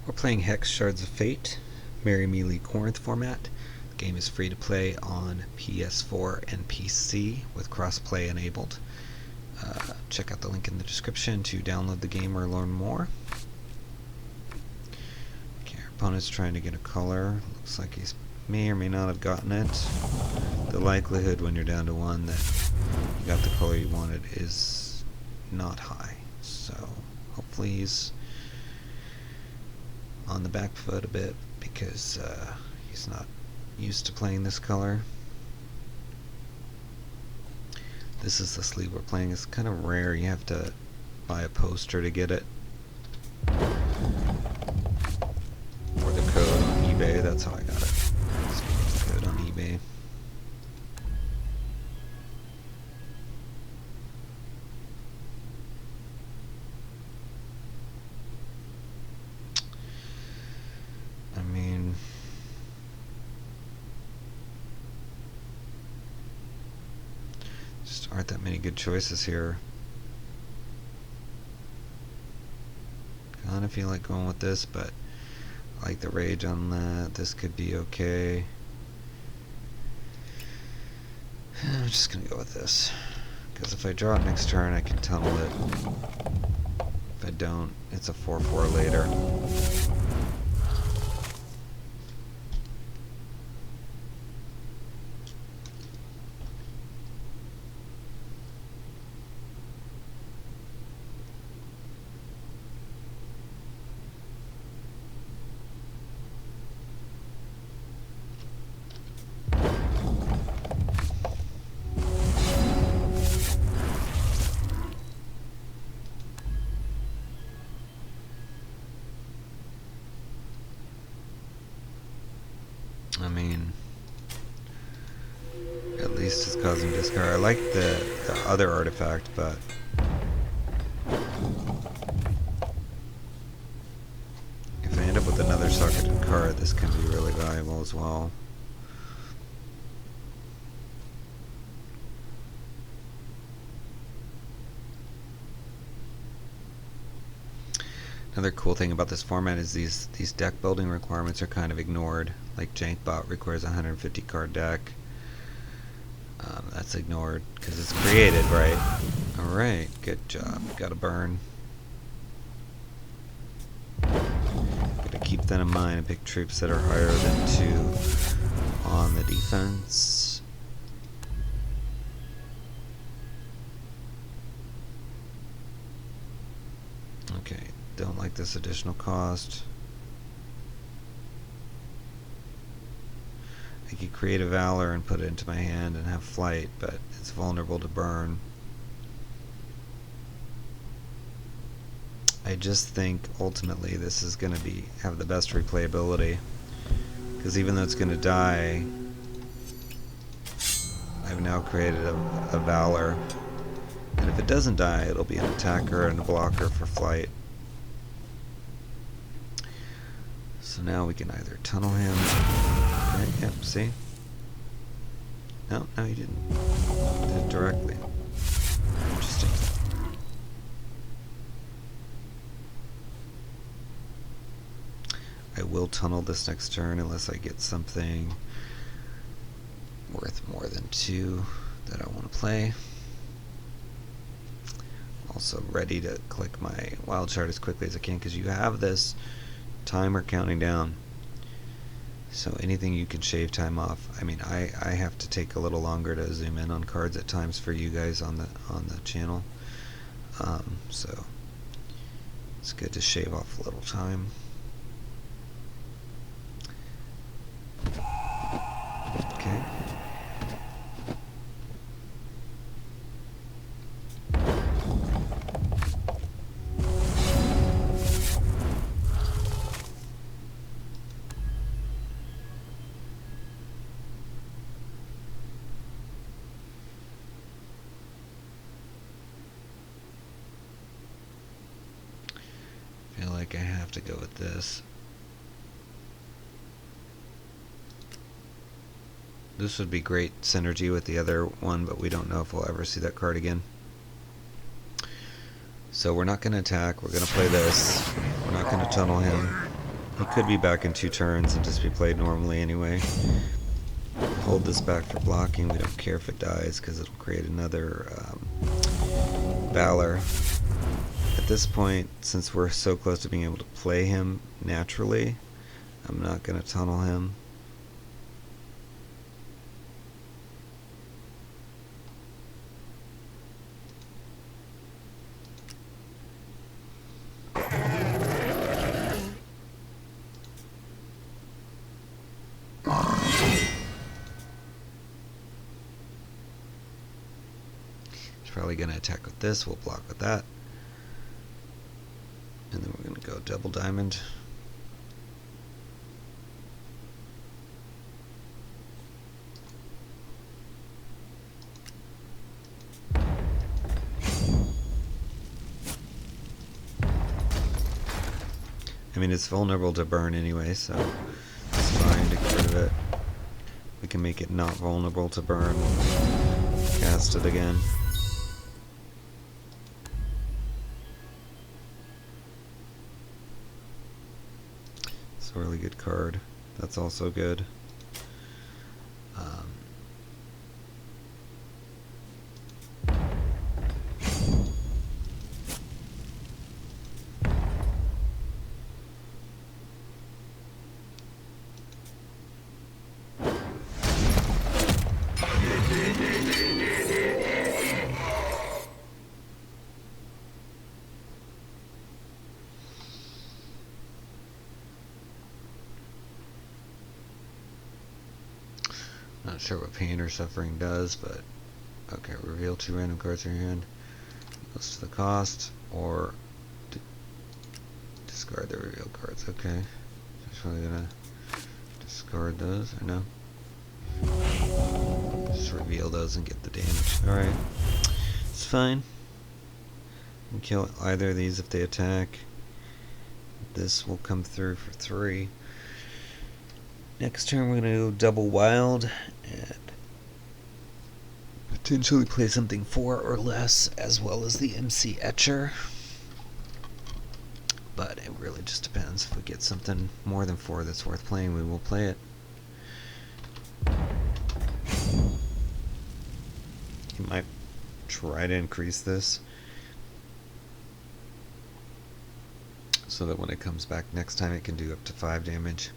We're playing Hex Shards of Fate, Marry Melee Corinth format. The game is free to play on PS4 and PC with crossplay enabled. Check out the link in the description to download the game or learn more. Okay, our opponent's trying to get a color. Looks like he may or may not have gotten it. The likelihood when you're down to one that you got the color you wanted is not high. So hopefully he's on the back foot a bit because he's not used to playing this color. This is the sleeve we're playing. It's kind of rare. You have to buy a poster to get it. Or the code on eBay. That's how I got it. Just get the code on eBay. I mean, just aren't that many good choices here. Kinda feel like going with this, but I like the rage on that. This could be okay. I'm just gonna go with this, because if I draw it next turn I can tunnel it. If I don't, it's a 4/4 later. I mean, at least it's causing discard. I like the other artifact, but if I end up with another socketed card, this can be really valuable as well. Another cool thing about this format is these deck building requirements are kind of ignored. Like Jankbot requires a 150 card deck. That's ignored because it's created, right? Alright, good job. Gotta burn. Gotta keep that in mind and pick troops that are higher than 2 on the defense. Okay, don't like this additional cost. I could create a Valor and put it into my hand and have flight, but it's vulnerable to burn. I just think ultimately this is going to have the best replayability, because even though it's going to die, I've now created a Valor, and if it doesn't die, it'll be an attacker and a blocker for flight. So now we can either tunnel him. Okay, yep, see? No, he didn't. Did it directly. Interesting. I will tunnel this next turn unless I get something worth more than 2 that I want to play. Also ready to click my wild shard as quickly as I can, because you have this timer counting down. So anything you can shave time off. I mean, I have to take a little longer to zoom in on cards at times for you guys on the channel. So it's good to shave off a little time. Okay. Feel like I have to go with this. This would be great synergy with the other one, but we don't know if we'll ever see that card again. So we're not going to attack. We're going to play this. We're not going to tunnel him. He could be back in 2 turns and just be played normally anyway. Hold this back for blocking. We don't care if it dies because it'll create another Valor. At this point, since we're so close to being able to play him naturally, I'm not going to tunnel him. Probably going to attack with this. We'll block with that. And then we're going to go double diamond. I mean, it's vulnerable to burn anyway, so it's fine to get rid of it. We can make it not vulnerable to burn. Cast it again. It's a really good card. That's also good. Not sure what pain or suffering does, but okay. Reveal 2 random cards in your hand. Goes to the cost, or discard the reveal cards. Okay, just really gonna discard those, or no? Just reveal those and get the damage. All right, it's fine. You can kill either of these if they attack. This will come through for 3. Next turn we're going to go double wild and potentially play something 4 or less, as well as the MC Etcher. But it really just depends. If we get something more than 4 that's worth playing, we will play it. He might try to increase this so that when it comes back next time it can do up to 5 damage.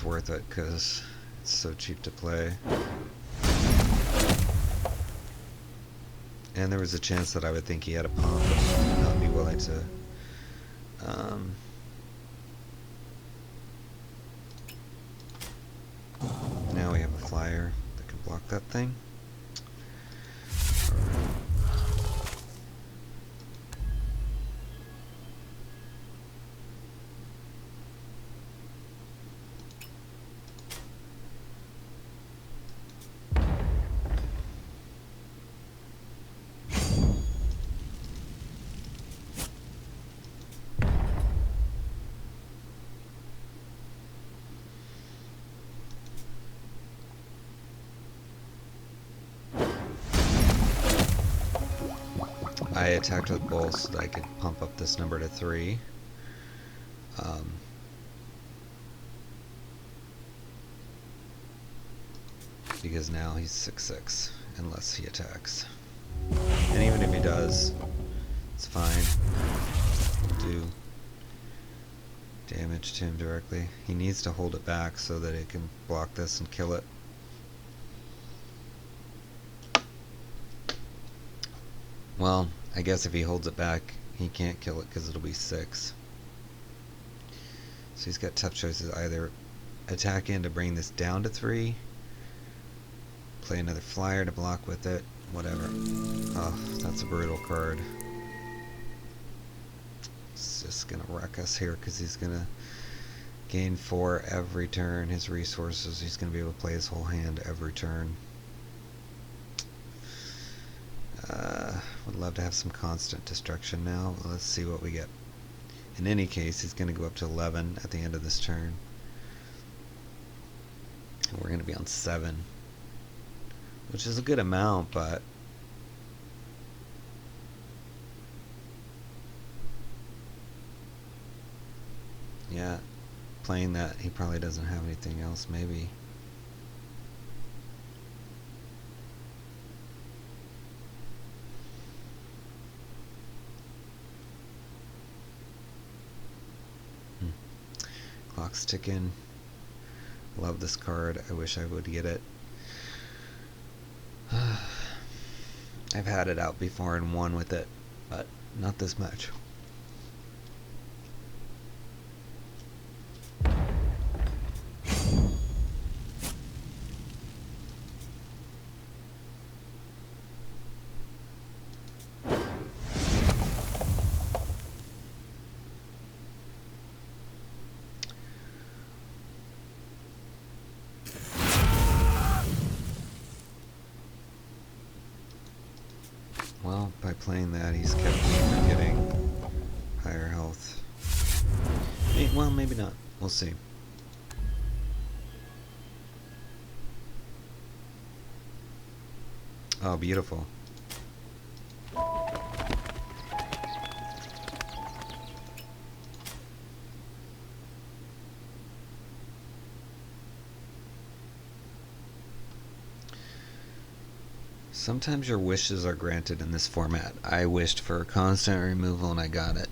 Worth it because it's so cheap to play, and there was a chance that I would think he had a pump and not be willing to now we have a flyer that can block that thing. I attacked with both so that I could pump up this number to 3. Because now he's 6/6 unless he attacks. And even if he does, it's fine. We'll do damage to him directly. He needs to hold it back so that it can block this and kill it. Well, I guess if he holds it back, he can't kill it because it'll be 6. So he's got tough choices. Either attack in to bring this down to 3, play another flyer to block with it, whatever. Oh, that's a brutal card. It's just going to wreck us here because he's going to gain 4 every turn. His resources, he's going to be able to play his whole hand every turn. Would love to have some constant destruction now. Let's see what we get. In any case, he's going to go up to 11 at the end of this turn. And we're going to be on 7, which is a good amount, but Yeah, playing that, he probably doesn't have anything else, maybe. Clock's ticking. Love this card. I wish I would get it. I've had it out before and won with it, but not this much. Well, by playing that, he's kept me from getting higher health. Well, maybe not. We'll see. Oh, beautiful. Sometimes your wishes are granted in this format. I wished for constant removal and I got it.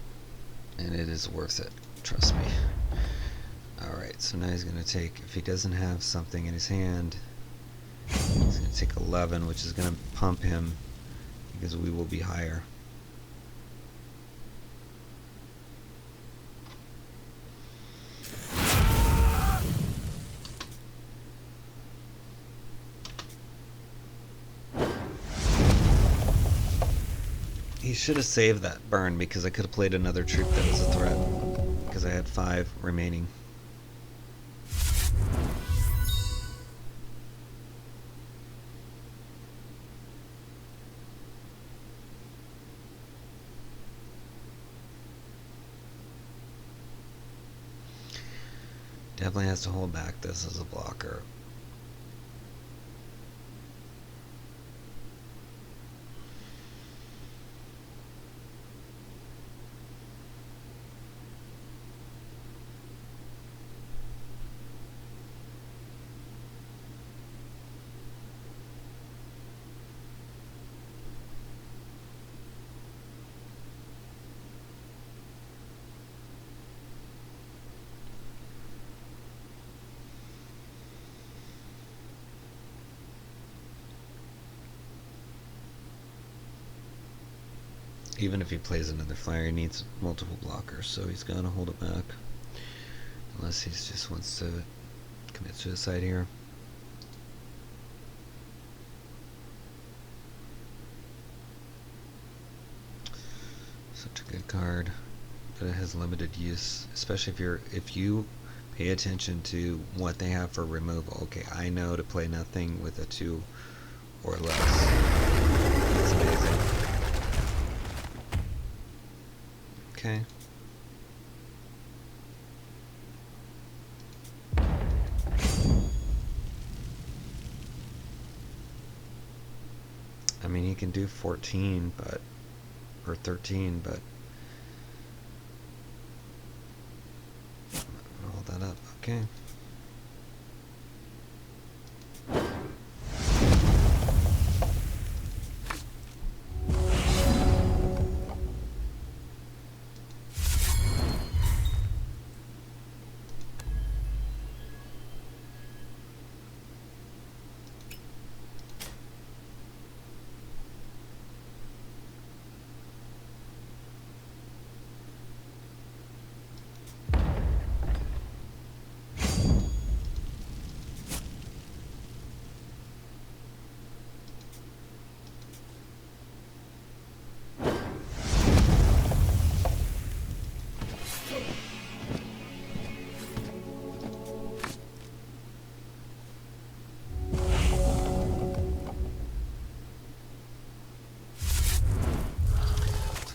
And it is worth it. Trust me. Alright, so now he's going to take, if he doesn't have something in his hand, he's going to take 11, which is going to pump him because we will be higher. He should have saved that burn because I could have played another troop that was a threat because I had 5 remaining. Definitely has to hold back this as a blocker. Even if he plays another flyer, he needs multiple blockers, so he's got to hold it back. Unless he just wants to commit suicide here. Such a good card, but it has limited use, especially if you pay attention to what they have for removal. Okay, I know to play nothing with a 2 or less. That's amazing. Okay. I mean, he can do 14, but or 13, but roll that up. Okay.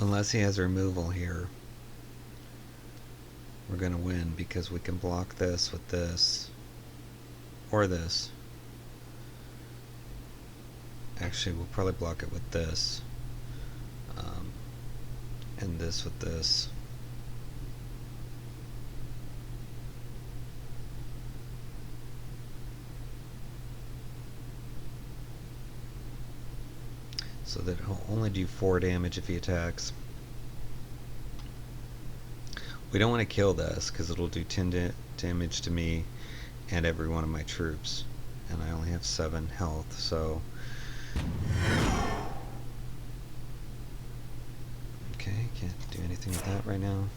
Unless he has removal here, we're going to win because we can block this with this or this. Actually, we'll probably block it with this and this with this. so that he'll only do 4 damage if he attacks. We don't want to kill this because it'll do 10 damage to me and every one of my troops, and I only have 7 health, so okay, can't do anything with that right now.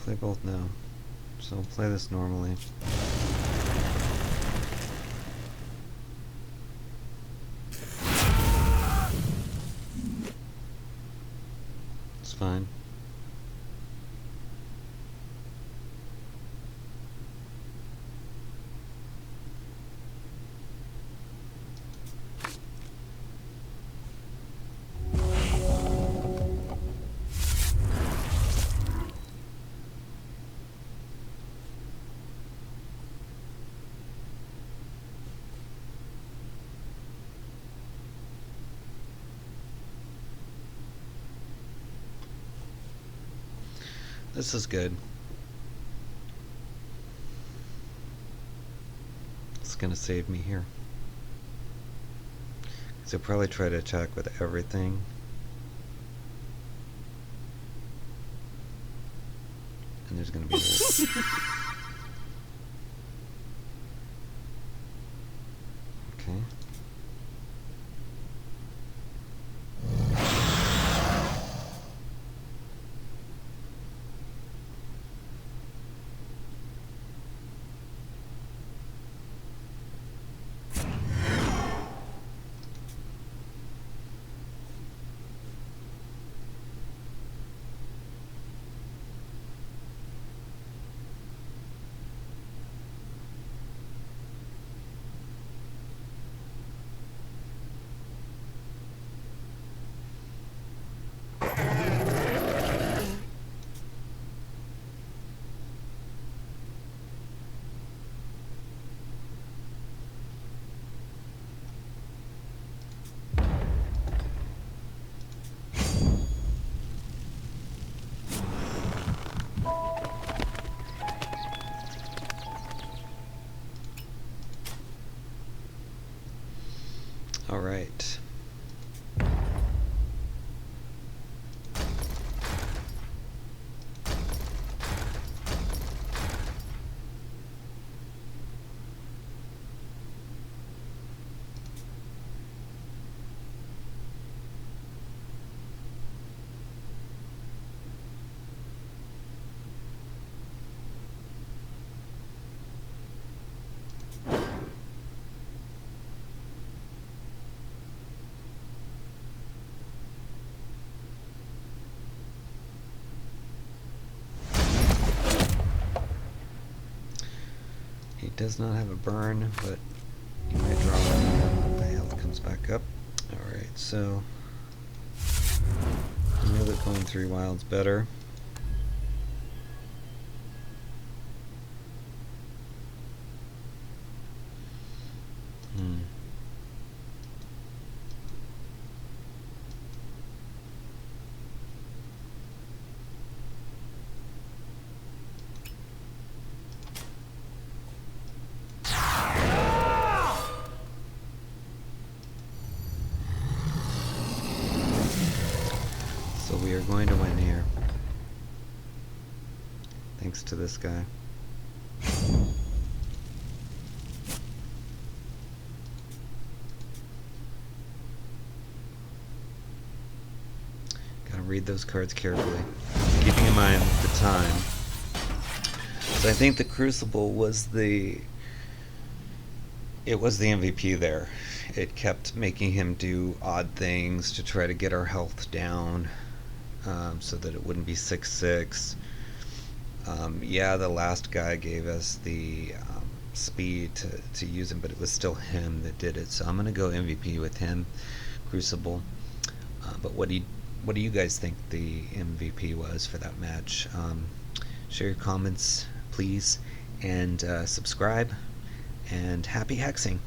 Play both now, so I'll play this normally. It's fine. This is good. It's gonna save me here. So I'll probably try to attack with everything. And there's gonna be okay. All right. He does not have a burn, but he might draw one. My health comes back up. Alright, so I know that going 3 wild's better. thanks to this guy. Gotta read those cards carefully, keeping in mind the time. So I think the Crucible was the MVP there. It kept making him do odd things to try to get our health down, so that it wouldn't be 6-6. Yeah, the last guy gave us the speed to use him, but it was still him that did it. So I'm gonna go MVP with him, Crucible. But what do you guys think the MVP was for that match? Share your comments, please, and subscribe. And happy hexing.